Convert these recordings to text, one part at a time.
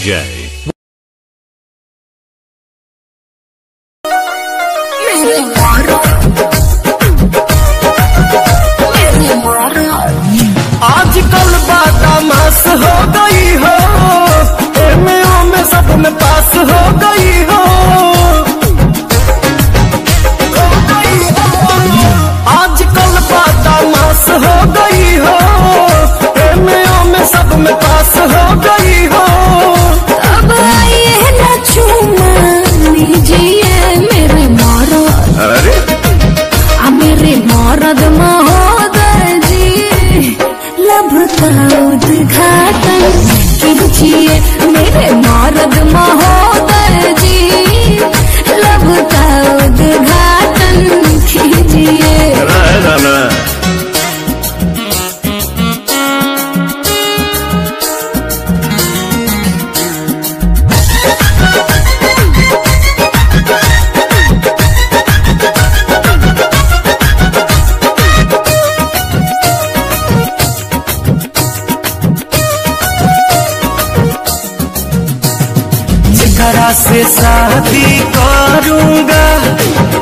DJ. आजकल बदमाश हो गई हो, एमओ में सब में पास हो गई हो। आजकल बदमाश हो गई हो, एमओ में सब में पास हो गई हो। अब आइए ना चूमा लीजिए मेरे मरद, अरे मेरे मरद महोदय जी, लब का उद्घाटन कीजिए मेरे मरद महोदय जी, लब का उद्घाटन कीजिए। जेकरा से शादी करूंगा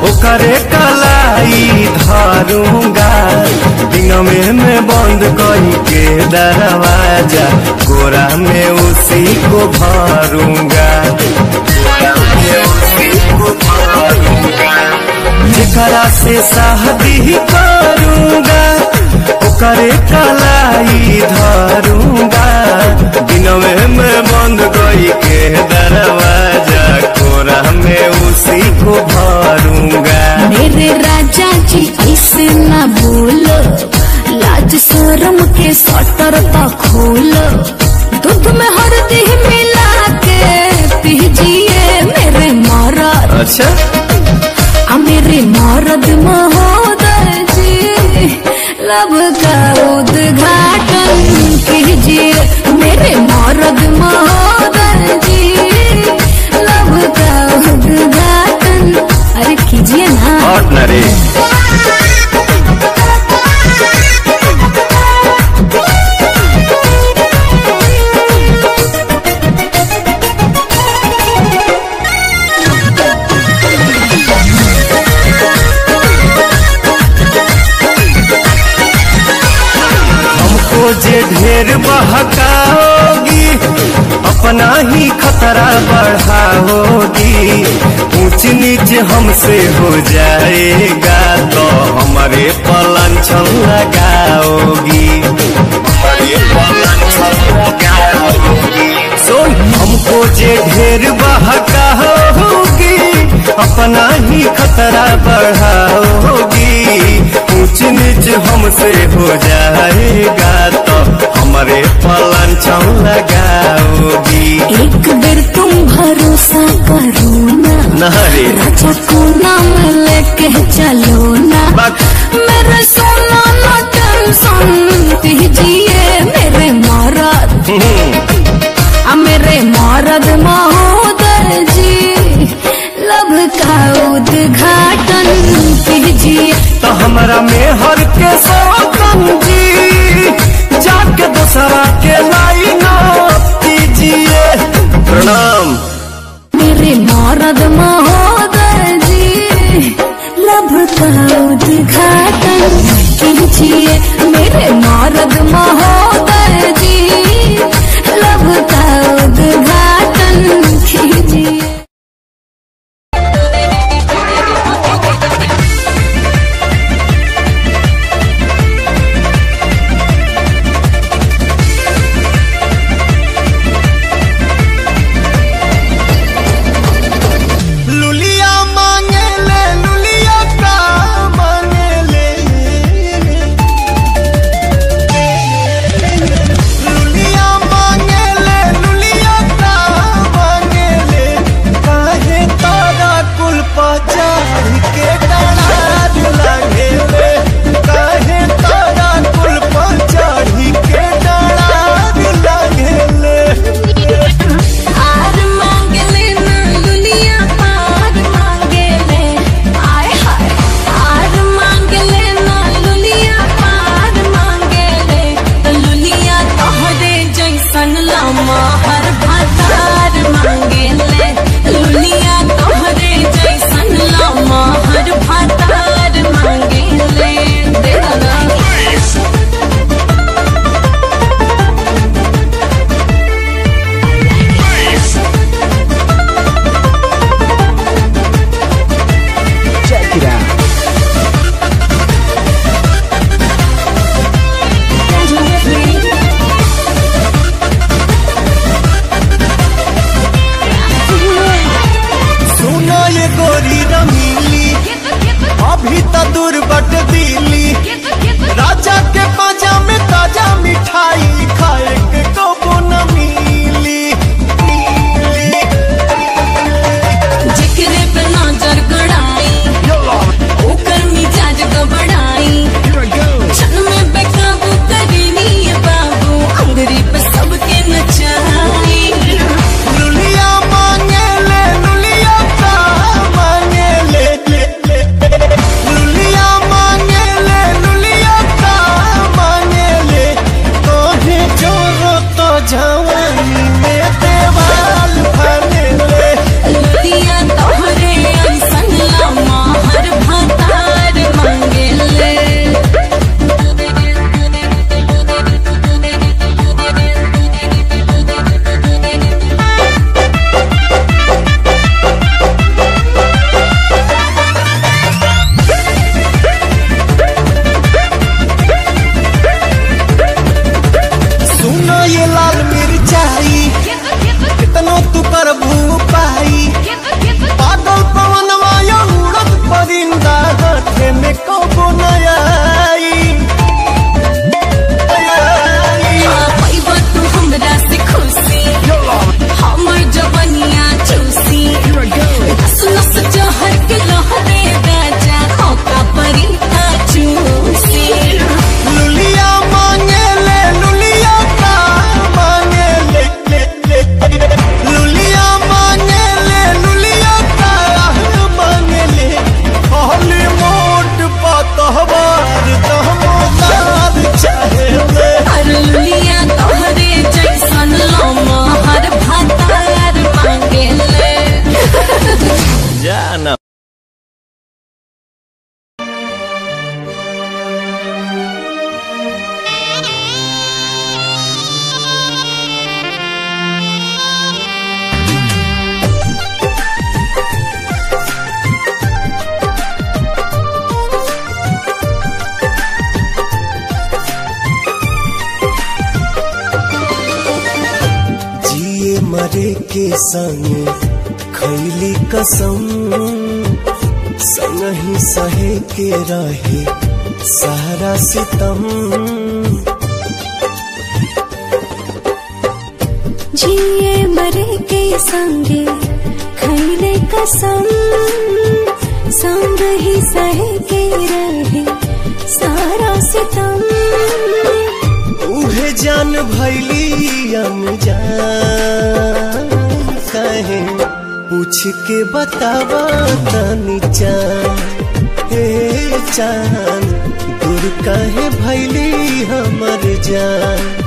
ओकरे कलाई धरूंगा, दिन में बंद करके दरवाजा कोरा में उसी को भरूंगा। जेकरा से शादी करूंगा ओकरे कलाई धरूंगा, दिन में बंद करके दरवाजा कोरा में उसी को भरूंगा। मेरे राजा जी ऐसे न बोलो, लाज शर्म के सटर तो खोलो, दूध में हल्दी मिला के पीजिए मेरे मरद। अच्छा मेरे मरद महोदय जी, लब का उद्घाटन कीजिए मेरे मरद महोदय जी, लब का उद्घाटन अरे कीजिए ना। और न रे जे ढेर बहकाओगी अपना ही खतरा बढ़ाओगी, ऊंच नीच हमसे हो जाएगा तो हमारे पलंछन लगाओगी, हमारे पलंछन लगाओगी। सुन हमको जे ढेर बहकाओगी अपना ही खतरा बढ़ाओगी, ऊंच नीच हमसे हो जाएगा तो हमारे पलंछन लगाओगी। एक बेर तुम भरोसा करो ना, राजा को नाम लेके चलो ना, मेरे सोना ना टेंशन दीजिए मेरे मरद, मेरे मरद महोदय जी, लब का उद्घाटन कीजिए। तो हमारा मेहर के सौतन जी जाके दूसरा के लाइन कीजिए। प्रणाम मेरे मरद महोदय जी, लब का उद्घाटन कीजिए मेरे मरद महोदय जी, लब का उद्घाटन कीजिए। के संग खैली कसम संगही सहे के रहे सारा सितम। जिए मरे के संगे खैले कसम संग ही सहे के रहे सारा सितम। उहे जान भैली अनजान कहे पूछ के बतावा तनी चान हे चान दूर कहे भैली हमर जान।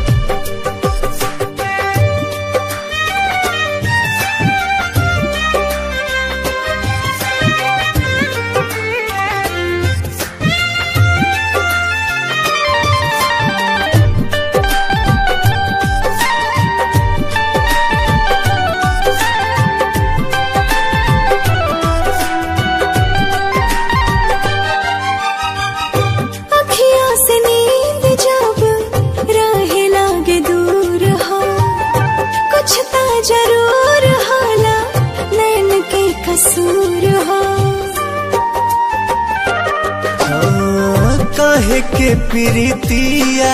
काहे के प्रीतिया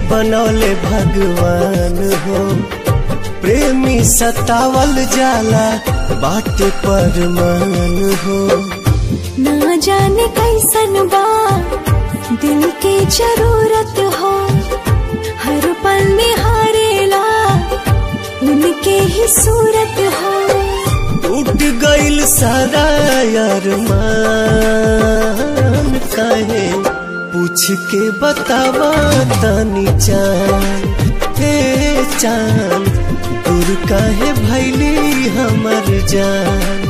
बनौले भगवान हो प्रेमी सतावल जाला बाटे परमान हो। ना जाने कैसन बा दिल के जरूरत हो हर पल निहारेला उनके ही सूरत हो। टूट गइल सारा अरमान काहे पूछ के बतावा तनी चान हे चान दूर काहे भैली हमर जान।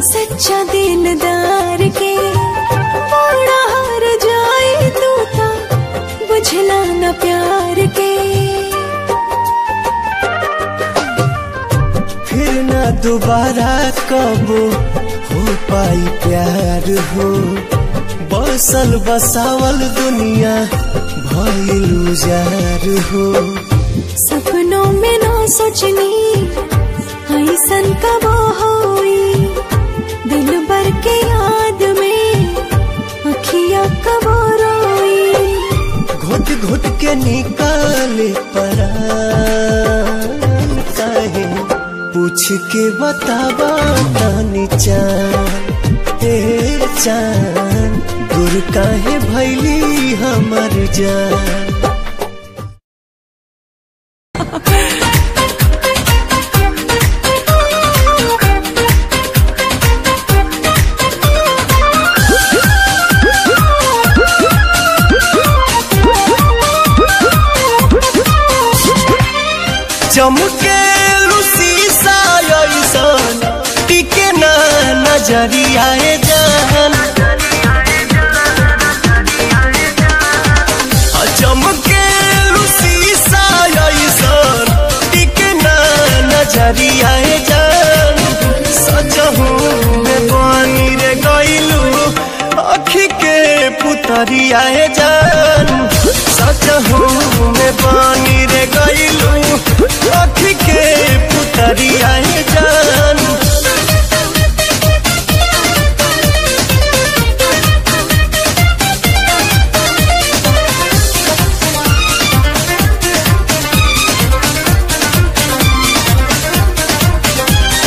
सच्चा दिलदार के बड़ा हार जाए तू था बुझला न प्यार के। फिर न दोबारा कब हो पाई प्यार हो बसल बसावल दुनिया भइल उजार हो। सपनों में ना सोचनी ऐसन कब होई दिल भर के याद में अखियाँ कब रोई। घुट घुट के निकाले परान काहे पूछ के बतावा तनी चान हे चान दूर काहे भैली हमर जान। चमके शीशा ऐसन टिके ना नजरिया जान। चमके शीशा ऐसन टिके ना नजरिया जान। सजहू में बनी रे गइलू अखी के पुतरिया जान। सजहू में बनी रे गइलू अखी के पुतरिया जान।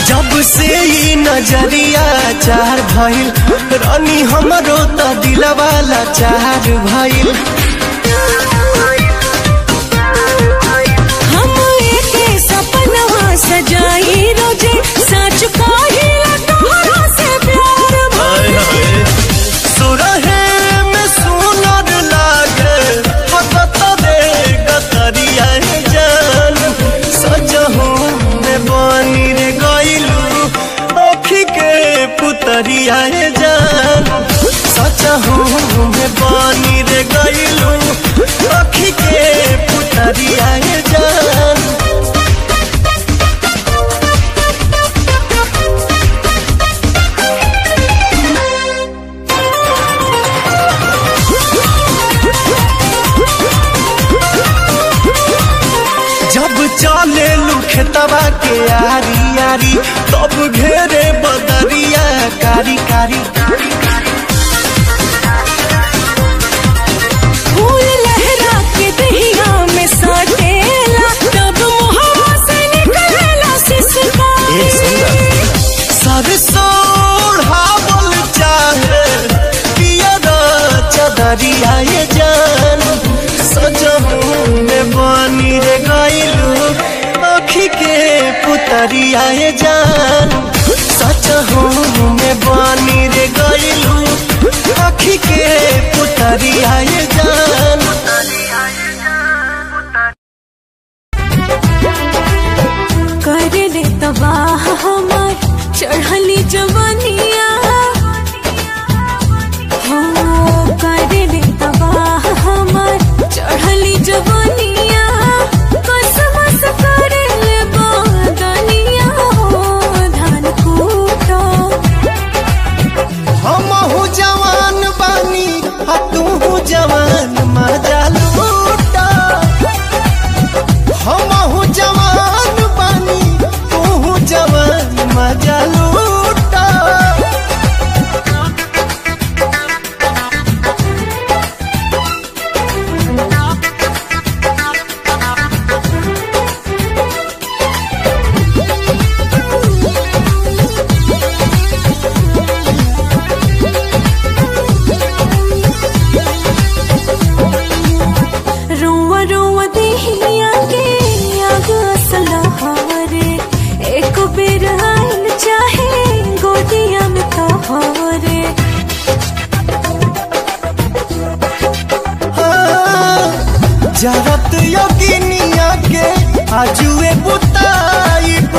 जब से ई नजरिया चार भइल रानी हमरो त दिलवाला चार भइल। सजाई रोजे सच कहिला तोहरा से प्यार भइल। सुरहे में सुनर लागे हकत दे गतरिया जान। सजहू में बनी रे गइलू के यारी यारी तब घेरे बदरिया कारी कारी फूल लहरा के दहिया में साटेला तब मुहवा से निकलेला सिसकारी सरसोढ़ावल चाहे पियर चदरिया ये जान सजहू में बनी रे गइलू आँखी के पुतरिया ये जान सजहू में बनी रे गइलू आँखी के पुतरिया ये जान कर ले तबाह हमार चढ़ली जवानिया हो कर ले तबाह हमार चढ़ली जवानिया कसमस कर ले बदनिया हो धान कूटो हमहू जवान बानी तू जवान मजा लूटा हमहू जवान बानी तू जवान मजा लूटा रुआ रुआ देहिया के आग असलहारे एक बेर आइल चाहे गोदिया में तोहरे जरत योगिनिया के आजुए बुताइब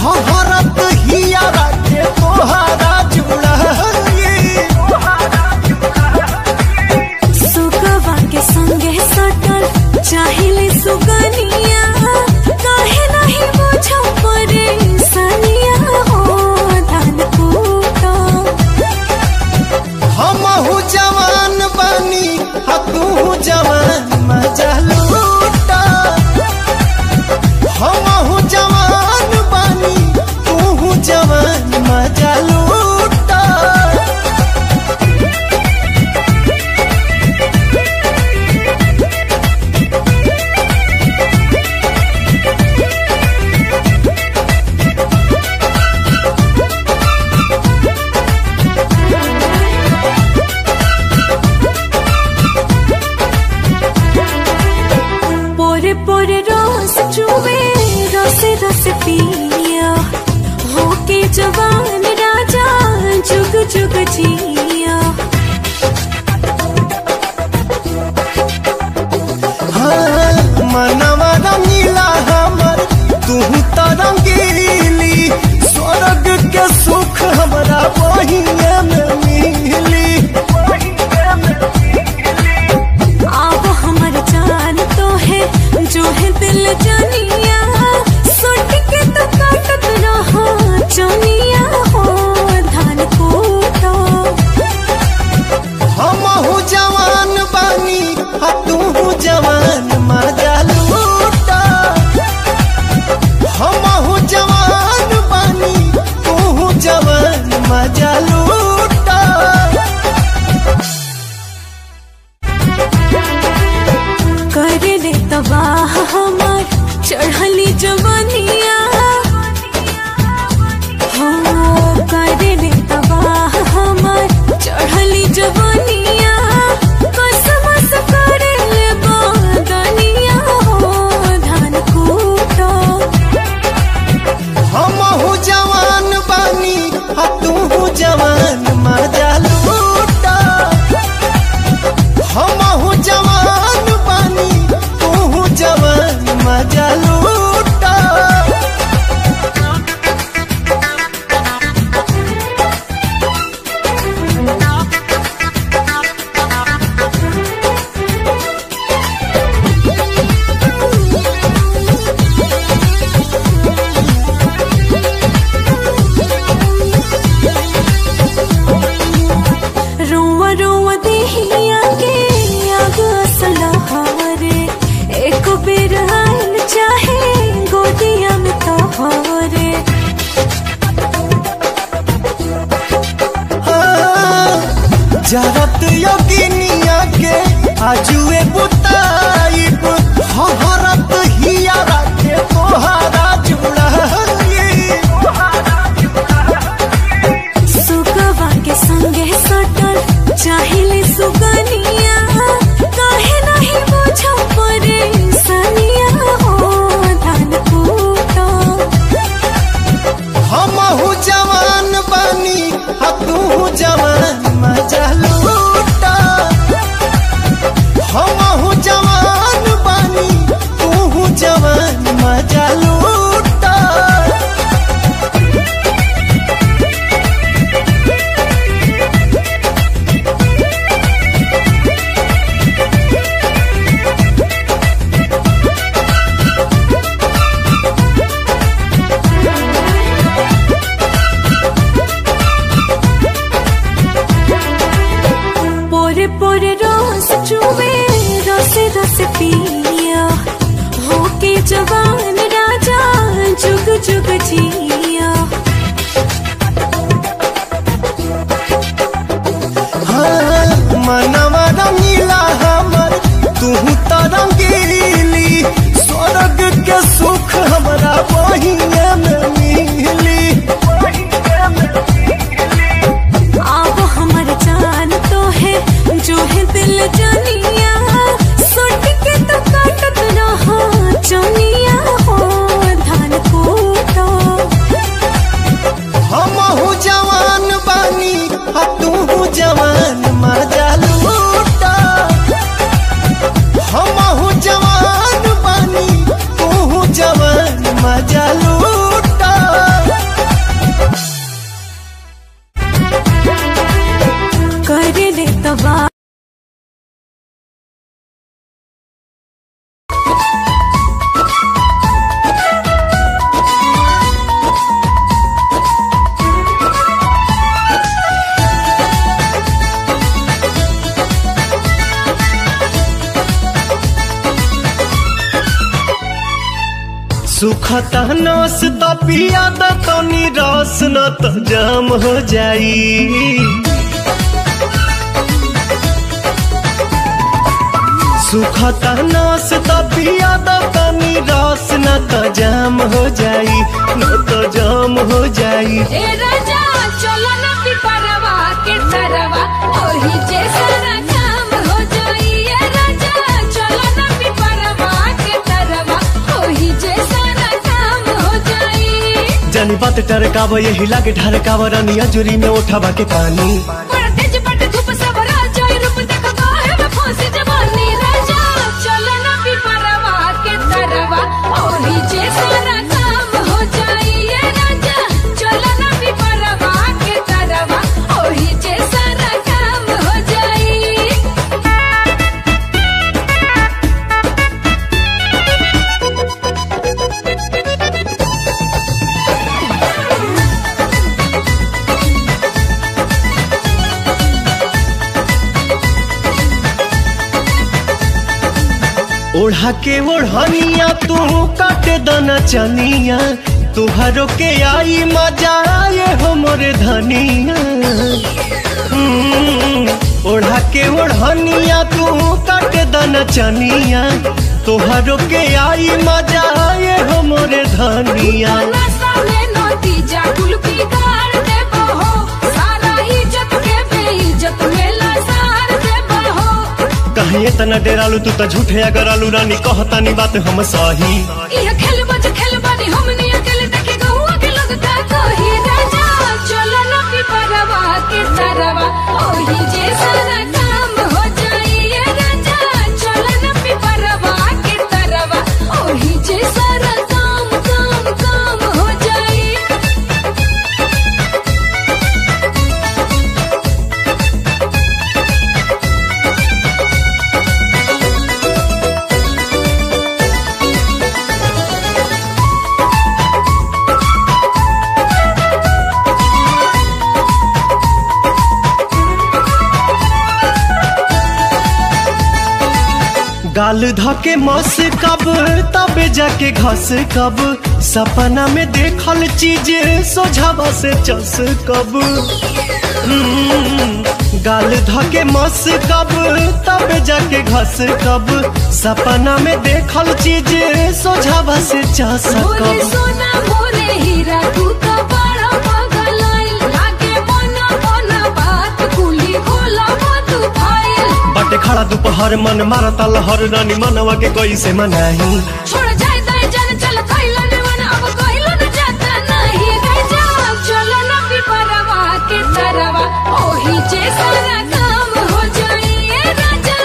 हरत हियारा के तोहारा जुड़ाई सुगवा के संगे सटल चाहिले सुगनिया काहे नहीं बुझो परे सनिया हो धान कूटो हमहू जवान बानी तू जवान मजा लूटा हमहू जवान बानी तू जवान मजा लूटा पोरे पोरे रोस चुवे रसे रस पिया होके जवान राजा जुग जुग जिया हाँ, मनवा रंगीला हमर तू तो रंगीली स्वर्ग के सुख हमरा बहिने में मिली आप हमर जान तो है जो है दिल जानिया सुट के तो काटत रहो चनिया हो धान कूटो हमहू जवान बानी तू जवान मजा लूटा हमहू जवान बानी तू जवान मजा लूटा जरत योगिनिया के आजुए बुताइब हरत हियारा के तोहरा जुड़ाई। सुगवा के संगे सटल चाहिले सुगनिया काहे नहीं बुझो परेशानिया हो धान कूटो। हमहू जवान बानी आ तू जवान मजा लूटा। हमहू जवान बानी तू जवान मजा लूटा। पोरे पोरे रोज चुवे रसे रसे पिया होके जवान राजा जुग जुग जिया। हाँ, मनवा रंगीला हमर तू तो रंगीली स्वर्ग के सुख हमरा बहिने में मिली। अब हमर जान तो है जो है दिल जानिया सुट के तो काटत रहा चनिया हो धान कूटो। हमहू जवान बानी आ तू जवान मजा लूटा। हमहू जवान बानी तू जवान मजा लूटा। कर ले तबा सुखता नस तो पिया तो निराश न तो जाम हो जाई। सुखता नस तो पिया तो निराश न तो जाम हो जाई। न तो जाम हो जाई। ए राजा चलो ना पिपरवा के तरवा ओही जैसा ना काम हो जाई। ए राजा चलो ना पिपरवा के तरवा ओही जैसा ना काम हो जाई। जानी बात टरकाव यही लागे ढरकाव रानिया जुरी में उठावा के पानी। बड़ा तेज पट धूप सबरा जाई रूप देखो काहे में फंसी जवानी। राजा चलो ना पिपरवा के तरवा ओही जैसा ना काम हो जाई। ए राजा चलो ना पिपरवा के तरवा ओही जैसा ना काम हो जाई। ओढ़ा के ओढ़निया तू काटे दाना चनिया तुहरो के आई मजा आए हो मोरे धनिया। ओढ़ा के ओढ़निया तू काटे दाना चनिया तुहरो के आई मजा आए हो मोरे धनिया। नशा में नतीजा कुल बिगाड़ देबो हो सारा इज्जत के बेइज्जत में लसार देबो हो। कहीं इतना डेरालू तू तो झूठे अगर आलू रानी कहतानी बात हम सही। यह खेल बज खेल बानी हमनी अकेले देखे गहुआ के लोग का कही। राजा चलो ना पिपरवा के तरवा ओही जैसा ना काम हो जाई। ए राजा चलो ना पिपरवा के तरवा ओही जैसा ना काम काम काम हो जाई। गाल धके मस कब तबे जाके घस कब सपना में देखल चीज सोझावा से चस कब गाल धके मस कब तब जाके घस कब सपना में देखल चीज सोझावा से चस मोरे कब सोना मोरे हीरा तू तो बड़ा पगलाइल लागे बना बना बात कुली खोला तू फाइल बटे खड़ा दोपहर मन मारता लहर रानी मनवा के कोई से मनाही छोड़ जाए दाई जान चल खइलो ने मन अब कइलो न जाता नहीं गए जा चलो न पिपरवा के तरवा ओही जे सारा काम हो जाई राजा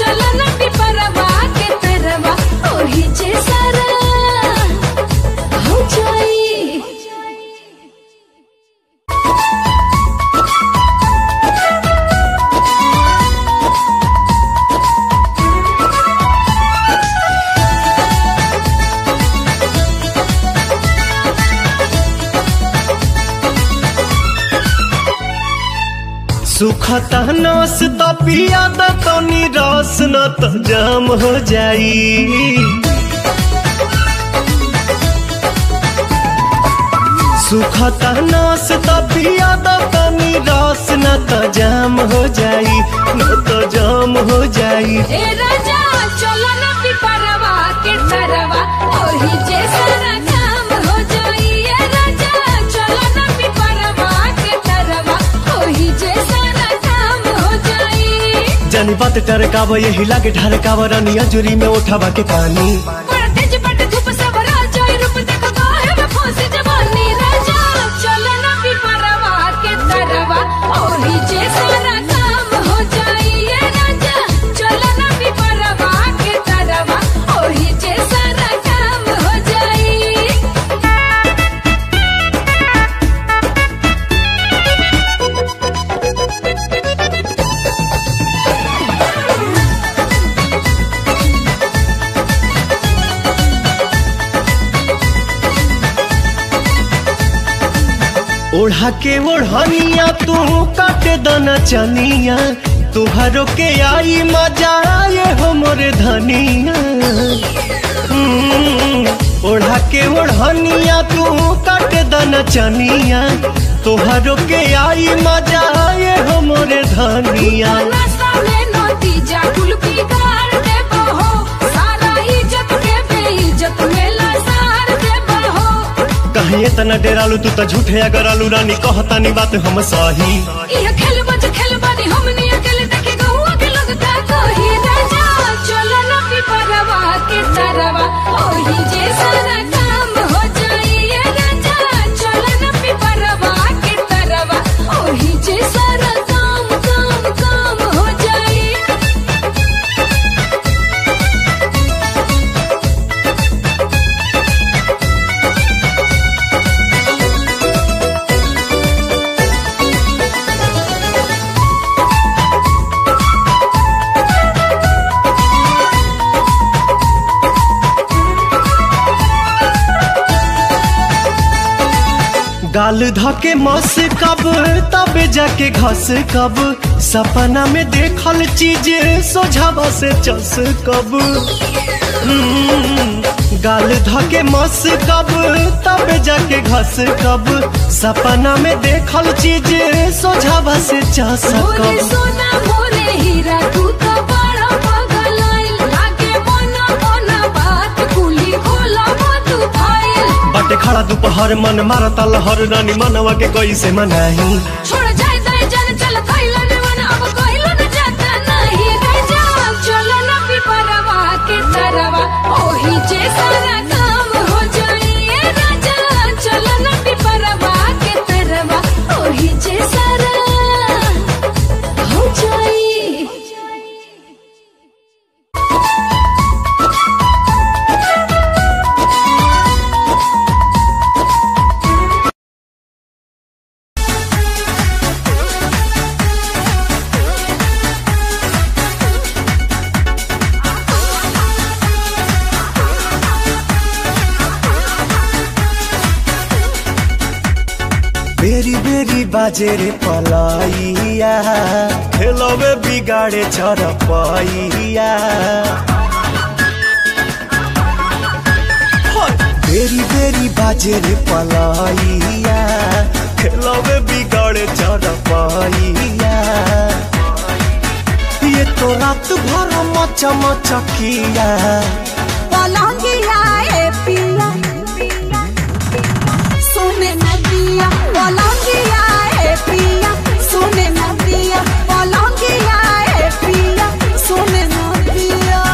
चलो न पिपरवा के तरवा ओही जे सारा हो जाई। सुखता नस त पिया द तनी रस न त जाम हो जाई सुखता नस त पिया द तनी रस न त जाम हो जाई न त जाम हो जाई। ए राजा चलो न पिपरवा के तरवा ओही जे सारा काम हो जाई ए राजा चलो न पिपरवा के तरवा ओही जे सारा काम हो जाई। जानी बात टरकाव यही लागे ढरकाव रानी अजूरी में उठावा के पानी बड़ा तेज पट धूप सब राजा रूप देख काहे में फंसी जवानी राजा चलो न पिपरवा के तरवा ओही जे सारा काम हो जाई ए राजा चलो न पिपरवा के तरवा ओही जे सारा काम हो जाई। ओढ़ा के ओढ़निया तू काटे दना चनिया तुहरो के आई मजा ये हो मोरे धनिया ओढ़ा के ओढ़निया तू काटे दना चनिया तुहरो के आई मजा ये हो मोरे धनिया। नशा में नतीजा कुल बिगाड़ दे बहो सारा इज्जत के बेइज्जत में लसार दे बहो कहीं इतना डेरालू तू तो झूठे अगर आलू रानी कहतानी बात हम सही ये खेल बानी हमनी अकेले देखे गहुआ के लगता कही राजा चलो न पिपरवा के तरवा ओही जे सारा काम हो जाई ए राजा चलो न पिपरवा के तरवा ओही जे सारा काम काम काम हो जाई। गाल धके मस कब तब जाके घस कब सपना में देखल चीज सोझावा से चस कब गाल धके मस कब तब जाके घस कब सपना में देखल चीज सोझावा से चस मोरे कब सोना मोरे हीरा तू तो बड़ा पगलाइल लागे बना बना बात कुली खोला तू फाइल बटे खड़ा दोपहर मन मारता लहर रानी मनवा के कोई से मनाही छोड़ जाए दाई जान चल खइलो ने मन अब कइलो न जाता नहीं गए जा चलो न पिपरवा के तरवा ओही जे सारा काम हो जाई ए राजा चलो न पिपरवा के तरवा ओही जे सारा हो जाई। बेरी बेरी बाजे रे पलाइया खेलवे बिगाड़े चरपैया बेरी बेरी बाजे रे पलाइया खेलवे बिगाड़े चरपैया चमचकिया पलंगिया ए पिया सोने नदिया पलंगिया ए पिया सोने नदिया पलंगिया ए पिया सोने नदिया।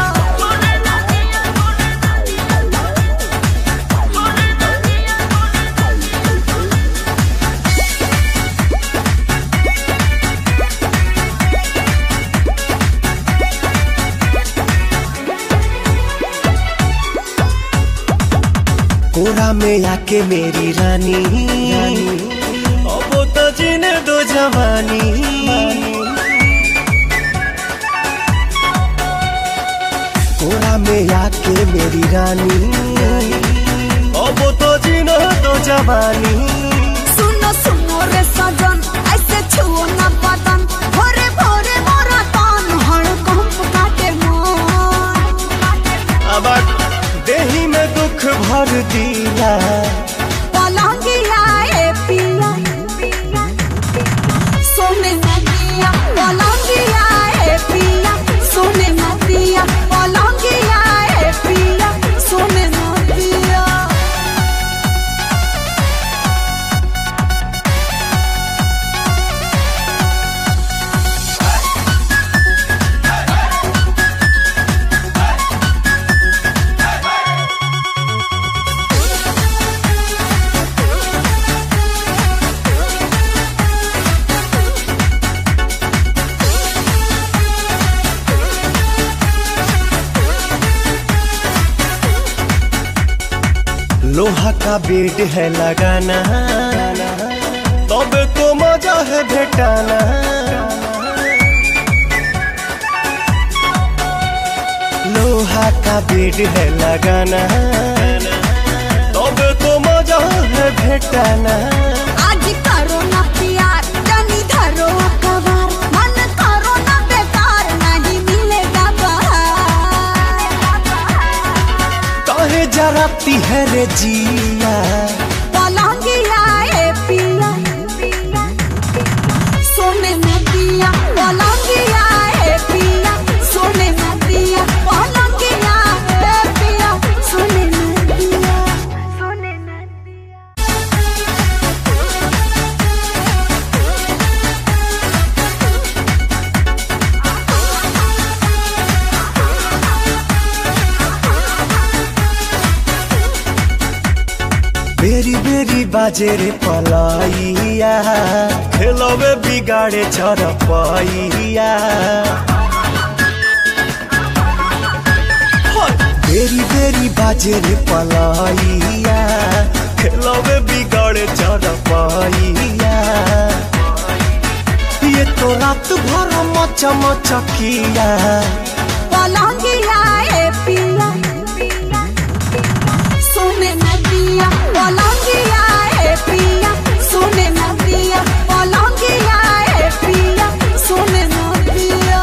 कोरा में आके मेरी रानी अब तो जीने दो जवानी। कोरा में आके मेरी रानी अब तो जीने दो जवानी। सुनो सुनो रे सजन ऐसे छुओ ना बदन भोरे भोरे मोरा तन हड़कंप काटे मन। अब देही में दुख भर दिया पलंगिया ए पिया सोने नदिया पलंगिया ए पिया सोने नदिया पलंगिया ए पिया सोने नदिया। लोहा का बेड है लगाना तब तो मजा है भेटाना। लोहा का बेड है लगाना तब तो मजा है भेटाना। आज करो ना प्यार जानी धरो अखबार मन करो ना बेकार नहीं मिलेगा बाहर। काहे जराती है रे जिया पलंगिया ए पिया सोने नदिया पलंगिया ए पिया सोने नदिया पलंगिया ए पिया सोने नदिया सोने नदिया। बेरी बेरी बाजे रे पलाइया खेलवे बिगाड़े चरपैया। बेरी बेरी बाजे रे पलाइया खेलवे बिगाड़े चरपैया। ये तो रात भर मचमचकिया पलंगिया ए पिया सोने नदिया पलंगिया ए पिया सोने नदिया पलंगिया ए पिया सोने नदिया।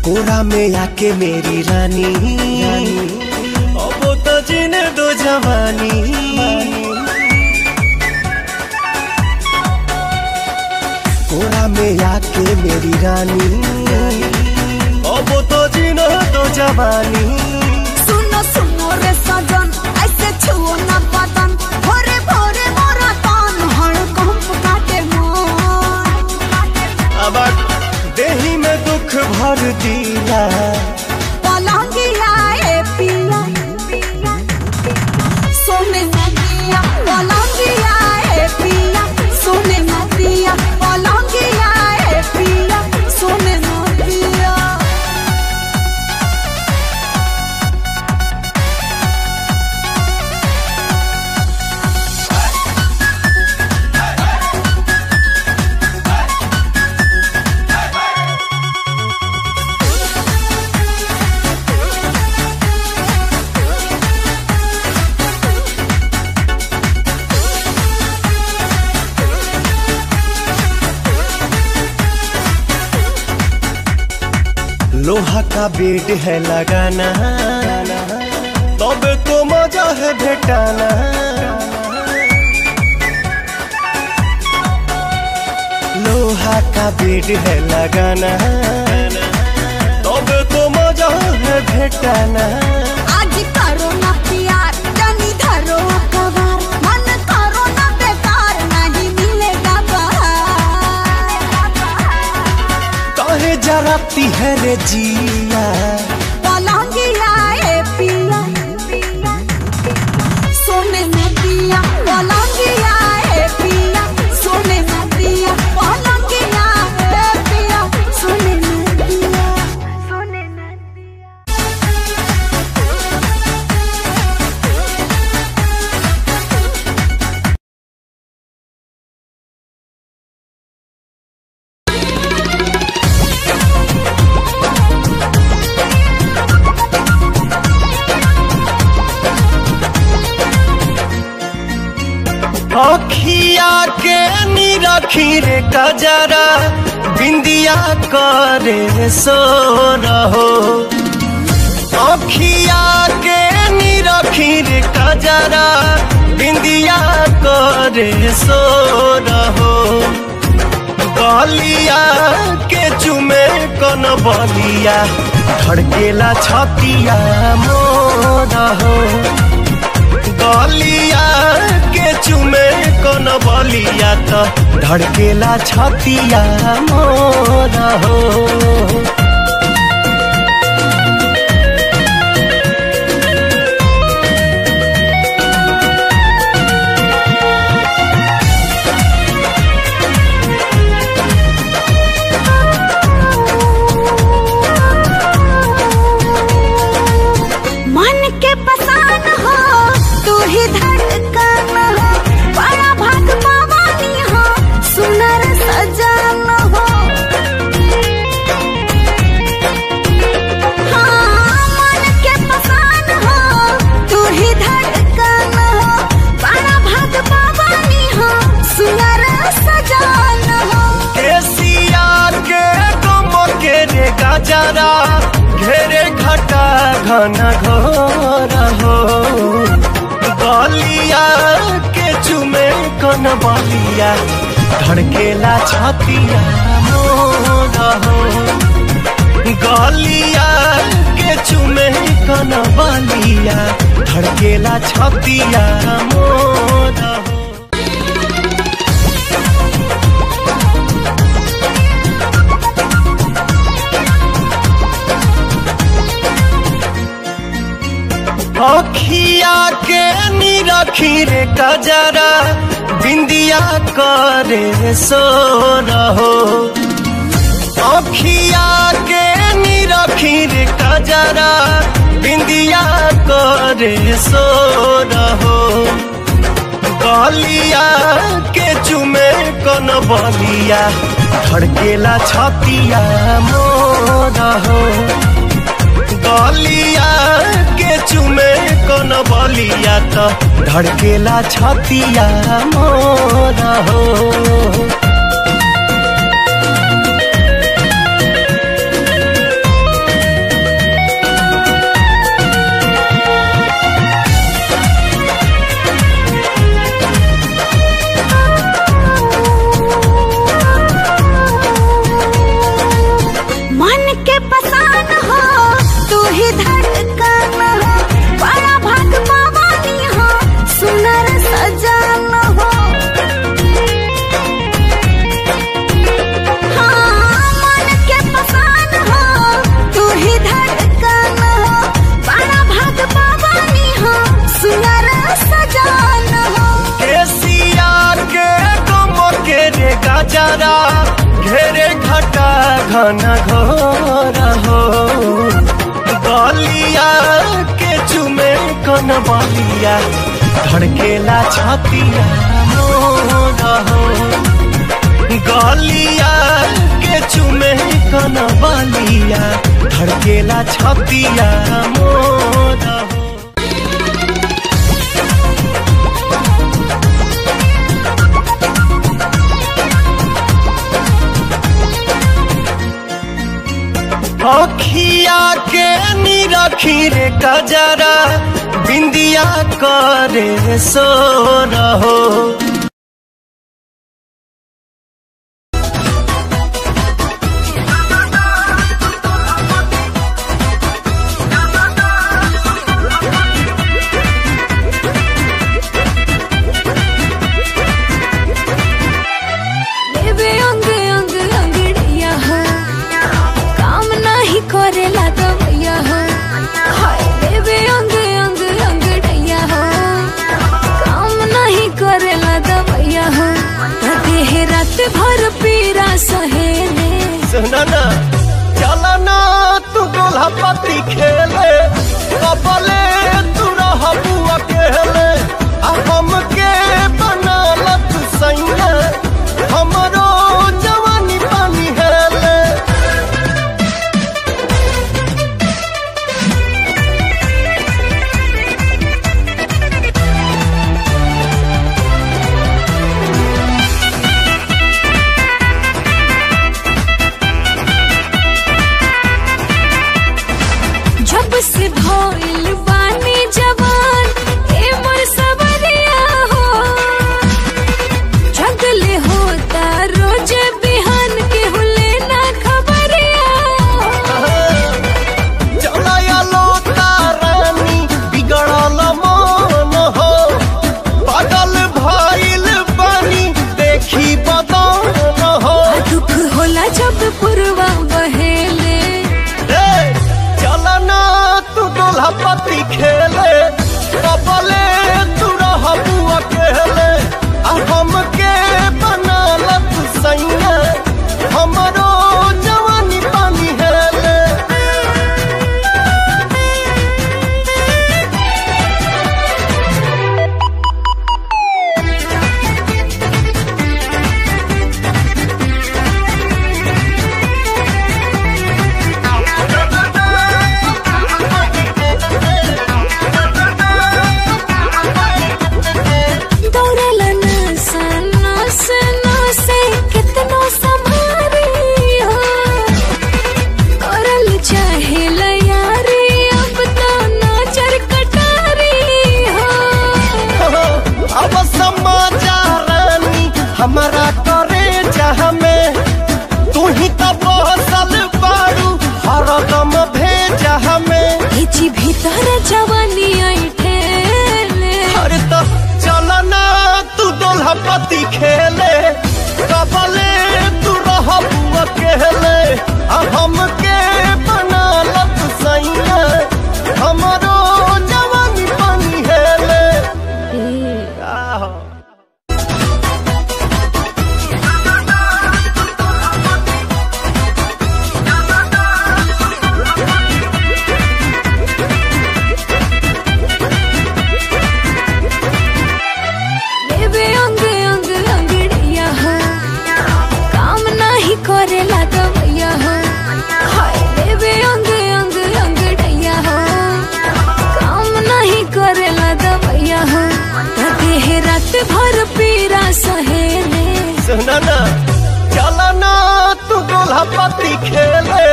कोरा में आके मेरी रानी अब तो जीने दो जवानी। कोरा में आके मेरी रानी अब तो जीने दो जवानी। सुनो सुनो रे सजन ऐसे छुओ ना बदन भोरे भोरे मोरा तन हड़कंप काटे मन। अब देही में दुख भर दिया पलंगिया ए पिया सोने नदिया पलंगिया ए पिया सोने नदिया पलंगिया ए पिया सोने नदिया। का बेड है लगाना, तब तो मजा है भेटाना। लोहा का बेड है लगाना, तब तो मजा है भेटाना। आज करो ना प्यार जानी धरो कबार, मन करो ना बेकार नहीं मिलेगा बाहर। काहे जराती है रे जिया, पलंगिया ए पिया सोने न दिया, पलंगिया ए पिया सोने न दिया, पलंगिया ए पिया सोने न दिया, सोने न दिया। अखिया के निरखी रे कजरा, बिंदिया करे सो रहो। अखिया के निरखी रे कजरा, बिंदिया करे सो रहो। गलिया के चुमे कन बलिया, धड़केला छतिया मोर हो। गलिया के चुमे कन बलिया, तो धड़केला छतिया मोर हो। मन के पसान हो तू ही धड़कन हो, बड़ा भाग पावानी हो सुनर सजन हो। हाँ मन के पसान हो तू ही धड़कन हो, बड़ा भाग पावानी हो सुनर सजन हो। केसिया के गम के रे गजरा, घेरे घटा घन घोर हो। गलिया के चुमे कन बलिया, धड़केला छतिया मोर हो। गलिया के चुमे कन बलिया, धड़केला छतिया मोर हो। अखिया के निरखी रे कजरा, बिंदिया करे सो रहो। अखिया के निरखी रे कजरा, बिंदिया करे सो रहो। गलिया के चुमे कन बलिया, धड़केला छतिया मोर हो। गलिया के चुमे कन बलिया, तो धड़केला छतिया मोर हो। मन के पसान हो तू ही धड़कन हो, बड़ा भाग पावानी हो सुनर सजन हो। हाँ मन के पसान हो तू ही धड़कन हो, बड़ा भाग पावानी हो सुनर सजन हो। केसिया के गम के रे गजरा, घेरे घटा घन घोर हो। गलिया के चुमे कन बलिया, धड़केला छतिया मोर हो। गलिया के चुमे कन बलिया, धड़केला छतिया मोर हो। अखिया आखी रे गजरा बिंदिया करे सो रहो। करेला दवैया हो, हाय देवे अंग अंग अंग डैया हो, काम नहीं करेला दवैया हो, देह रात भर पीरा सहेले। सुना ना चला ना तू गोला पति खेले, कबले तू रह बुआ केले, हम के बना लत सैया हमरो जवानी पानी हेले। से भइल बानी जवान ए मोर सबरिया हो, जगले होता रोज बिहान के हुले ना खबरिया। चलाया लोता रानी बिगड़ल मन हो, पागल भइल बानी देखी बदन हो। दुख होला जब पुरवा बहेले, पति खेले, कबले तू रह बुआ केले, हम के बना लत सैया हमरो जवानी पानी हेले। हमारा करे जहाँ में तू ही तो बसल बारू, हरदम भेजा हमें जी भीतर जवानी आई ठेले। अरे तो चला ना तू दोल्हा पति खेले, कबले तू रह बुआ केले, हम के बना लत सैया हमरो जवानी पानी हेले। करेला दवैया हो, हाय देवे अंग अंग अंग डैया हो, काम नहीं करेला दवैया हो, देह रात भर पीरा सहेले। सुना ना चला ना तू गोला पति खेले,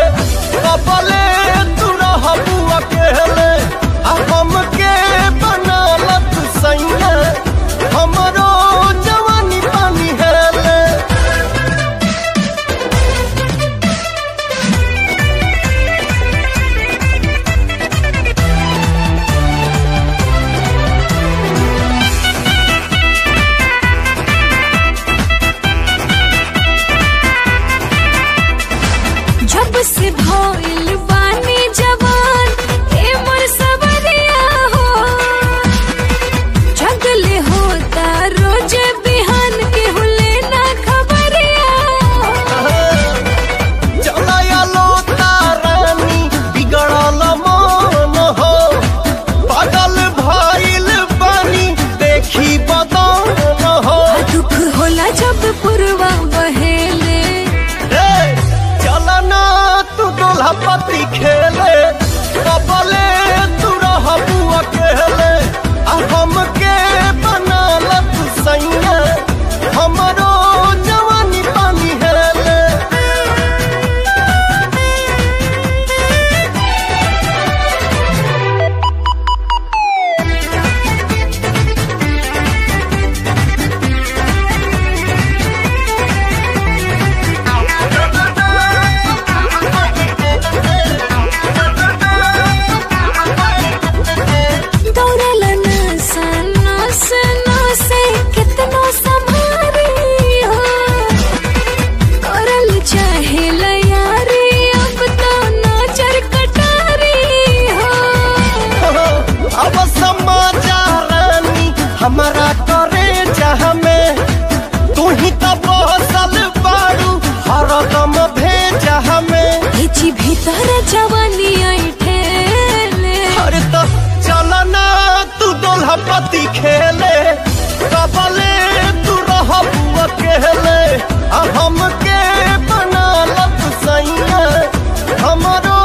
कबले तू रह बुआ केले, हम के बना लत सैया हमरो जवानी पानी हेले। से भइल बानी जवान ए मोर सबरिया हो, जगले चाह में तू ही तब बसल बारू हरदम भेजा में जी भीतर जवानी आई ठेले अरे तो चलना तू दोल्हा पति खेले कबले तू रह अकेले हमके बना लत सैया हमरो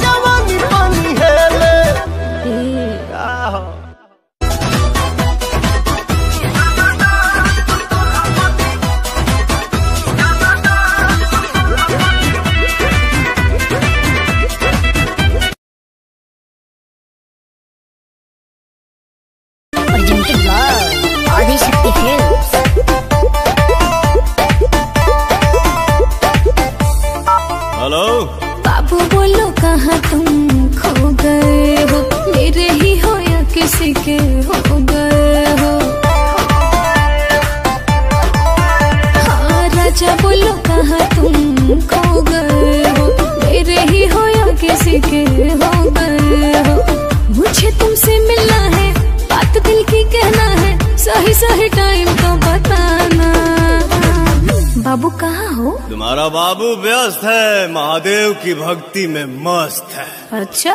जवानी पानी हेले हेलो बाबू बोलो कहाँ तुम खो गए हो मेरे ही हो या किसी के हो गए हो हाँ राजा बोलो कहाँ तुम खो गए हो मेरे ही हो या किसी के हो गए हो मुझे तुमसे मिलना है बात दिल की कहना है सही सही टाइम तो बताना बाबू कहाँ हो तुम्हारा बाबू व्यस्त है महादेव की भक्ति में मस्त है अच्छा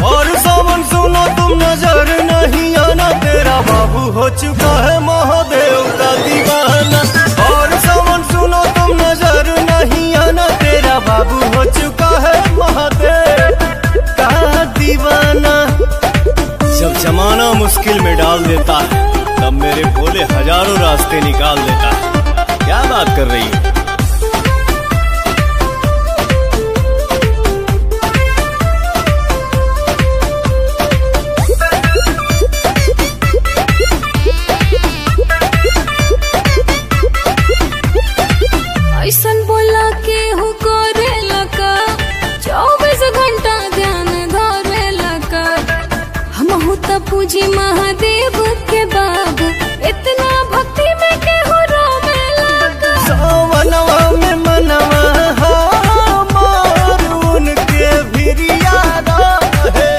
और सावन सुनो तुम नजर नहीं आना तेरा बाबू हो चुका है महादेव का दीवाना और सावन सुनो तुम नजर नहीं आना तेरा बाबू हो चुका है महादेव का दीवाना जब जमाना मुश्किल में डाल देता है तब मेरे भोले हजारों रास्ते निकाल देता है क्या बात कर रही है ऐसन बोला के हो करे लगा 24 घंटा ध्यान धरे लगा हम हो तब पूजी महादेव के बाबू इतना भक्ति में के हो रोवे लगा सावनवा में मनवा हमार उनके भिरिया रहे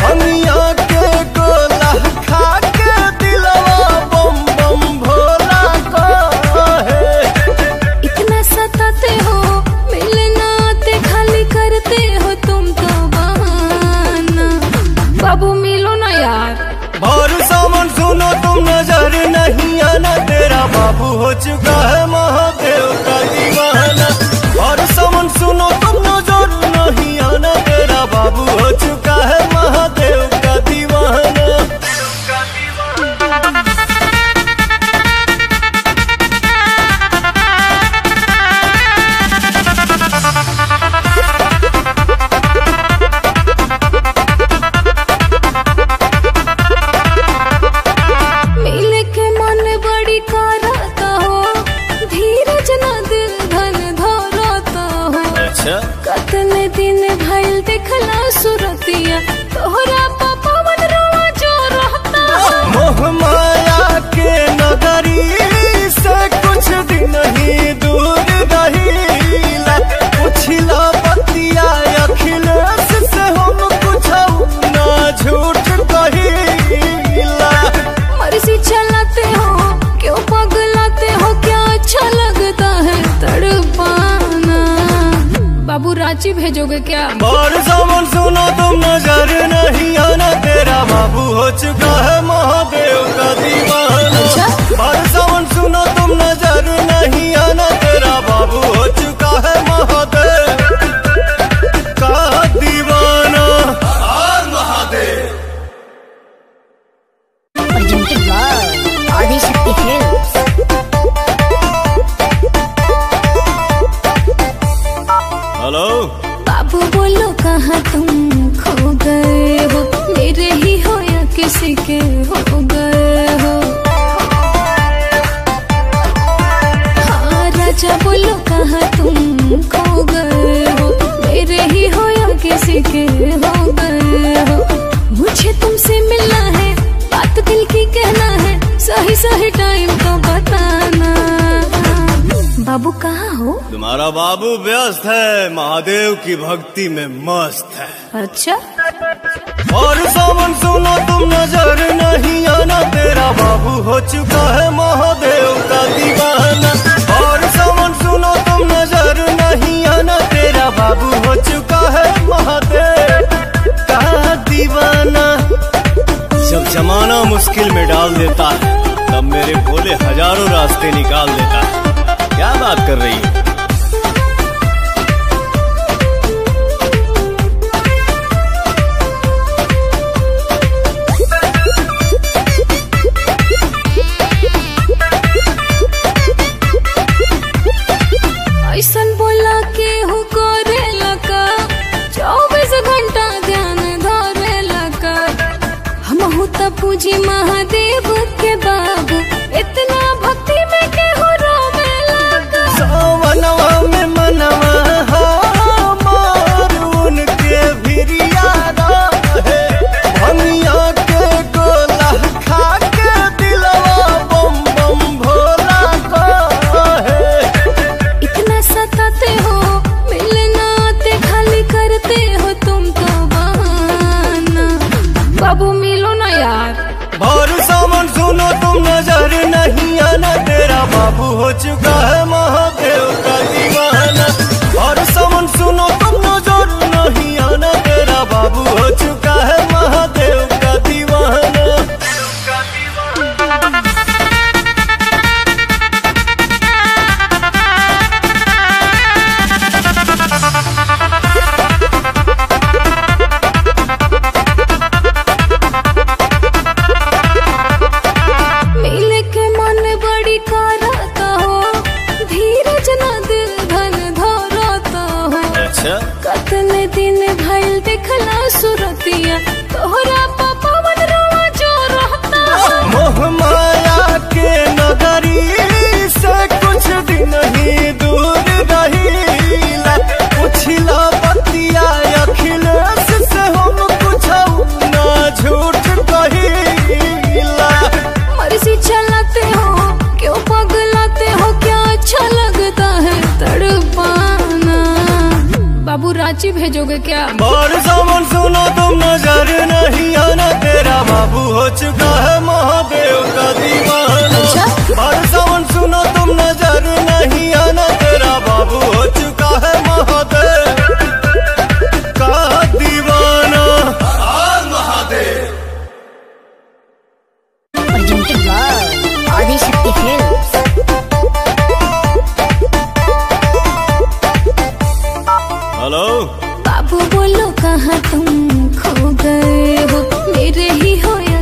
भंगिया के गोला खा के दिलवा बम बम भोला कहे इतना सताते हो मिलना आते खाली करते हो तुम तो बहाना बाबू मिलो ना यार और सावन सुनो तुम नजर नहीं आना तेरा बाबू हो चुका है महादेव का दीवाना और सावन सुनो तुम नजर नहीं आना तेरा बाबू हो चुका है महादेव का दीवाना मिले के मन बड़ी करता हो धीरज न दिल धन धरता हो अच्छा कतने दिन भइल देखला सुरतिया तोहरा पवन रोआ जो रहता हो मोह माया के नगरी से कुछ दिन ही दूर रहीला पुछला बतिया अखिलेश से हम कुछ ना झूठ कहीला मर्जी चलाते हो क्यों पगलाते हो क्या अच्छा लगता है तड़पाना बाबू रांची भेजोगे क्या और सावन सुनो तुम नजर नहीं आना तेरा बाबू हो चुका है महादेव का दीवाना और सावन सुनो तुम नजर नहीं आना तेरा बाबू हो चुका है महादेव का दीवाना और महादेव हेलो बाबू बोलो कहाँ तुम खो गए हो मेरे ही हो या किसी के हो गए हो हाँ राजा बोलो कहाँ तुम खो गए हो मेरे ही हो या किसी के हो गए हो मुझे तुमसे मिलना है बात दिल की कहना है सही सही टाइम तो बताना बाबू कहाँ हो तुम्हारा बाबू व्यस्त है महादेव की भक्ति में मस्त है अच्छा और सावन सुनो तुम नजर नहीं आना, तेरा बाबू हो चुका है महादेव का दीवाना। और सावन सुनो तुम नजर नहीं आना, तेरा बाबू हो चुका है महादेव का दीवाना। जब जमाना मुश्किल में डाल देता है, तब मेरे भोले हजारों रास्ते निकाल देता है। क्या बात कर रही है? ऐसन बोला के हूँ करे लगा, 24 घंटा ध्यान धरे लगा। हम हूँ तो पूजी महादेव के बाबू, इतना भक्ति में के हूँ रोवे लगा। सावनवा में मनवा हमार उनके भिरिया है, भमिया के गोला खा के दिलवा बम बम भोला है। इतना सताते हो, मिलना आते खाली करते हो तुम तो बहाना। बाबू मिलो ना यार। और सावन सुनो तुम नजर नहीं आना, तेरा बाबू हो चुका है महादेव का दीवाना। और सावन सुनो तुम नजर नहीं आना, तेरा बाबू हो चुका है महादेव का दीवाना। मिले के मन बड़ी करता हो, धीरज न दिल धन धरता हो। अच्छा, कतने दिन भइल देखला सुरतिया, तोहरा पवन रोआ जो रहता हो। मोह माया के नगरी से कुछ दिन ही दूर रहीला, पुछला बतिया अखिलेश से हम कुछ ना झूठ कहीला। मर्जी चलाते हो, क्यों पगलाते हो, क्या अच्छा लगता है तड़पाना। बाबू रांची भेजोगे क्या? और सावन सुनो तुम नजर नहीं आना, तेरा बाबू हो चुका है महादेव का दीवाना। अच्छा? और सावन सुनो तुम नजर नहीं आना, तेरा बाबू हो चुका है महादेव का दीवाना। Mahadev presented by Adishakti Films. Hello. बाबू बोलो कहाँ तुम खो गए हो, मेरे ही हो या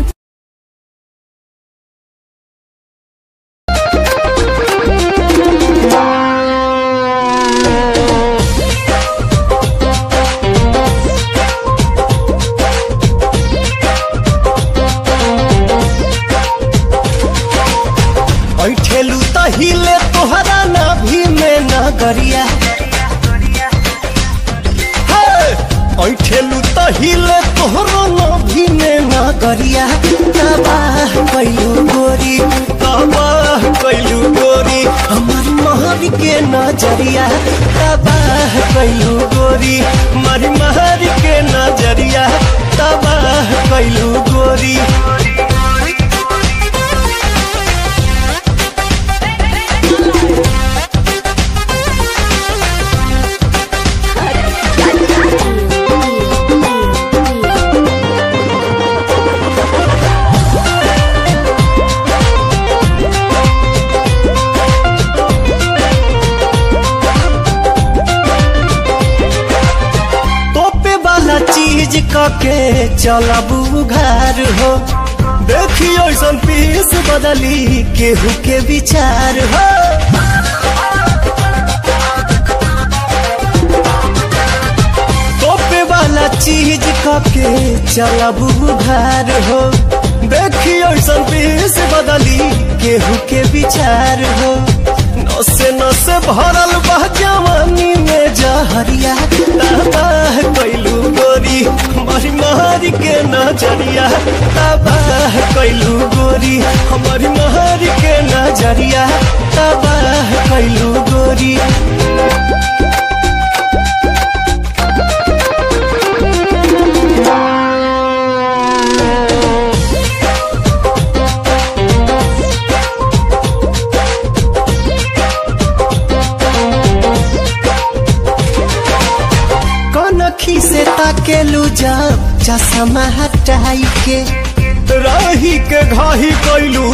ठेलू तहिले तोहरा नाभी में नगरिया, ठेलू तहिले तोहरा नाभी में नगरिया। तबाह कैलू गोरी, तबाह कैलू गोरी, हमार महर के नजरिया। तबाह कैलू गोरी, हमारी महर के नजरिया। तबाह कैलू गोरी। चीज के चलबू घर हो, देखियो ऐसा पीस बदली केहू के विचार हो। तोपे वाला चीज के चलबू घर हो, देखियो ऐसा पीस बदली केहू के विचार हो। नसे नसे भरल बह जवानी में जहरिया। तबाह कैलू गोरी, हमारी महरी के नजरिया। तबाह कैलू गोरी, हमारी महरी के नजरिया। तबाह कैलू गोरी। जब चश्मा हटाई के, राही के घाही कैलू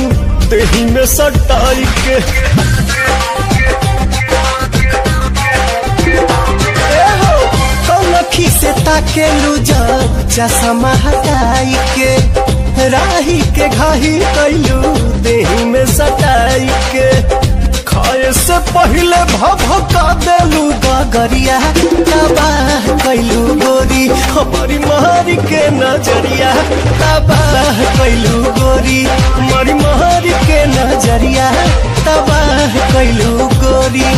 देही में सटाई के। कौनखी से ताकेलू जब चश्मा हटाई के, राही के घाही कैलू देही में सटाई के। खाए से पहले भभका देलू गगरिया, तबाह कैलू गोरी हमारी मारी के नजरिया, तबाह कैलू गोरी हमारी मारी के नजरिया, तबाह कैलू गोरी।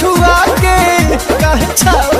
छुआ के कहे छाव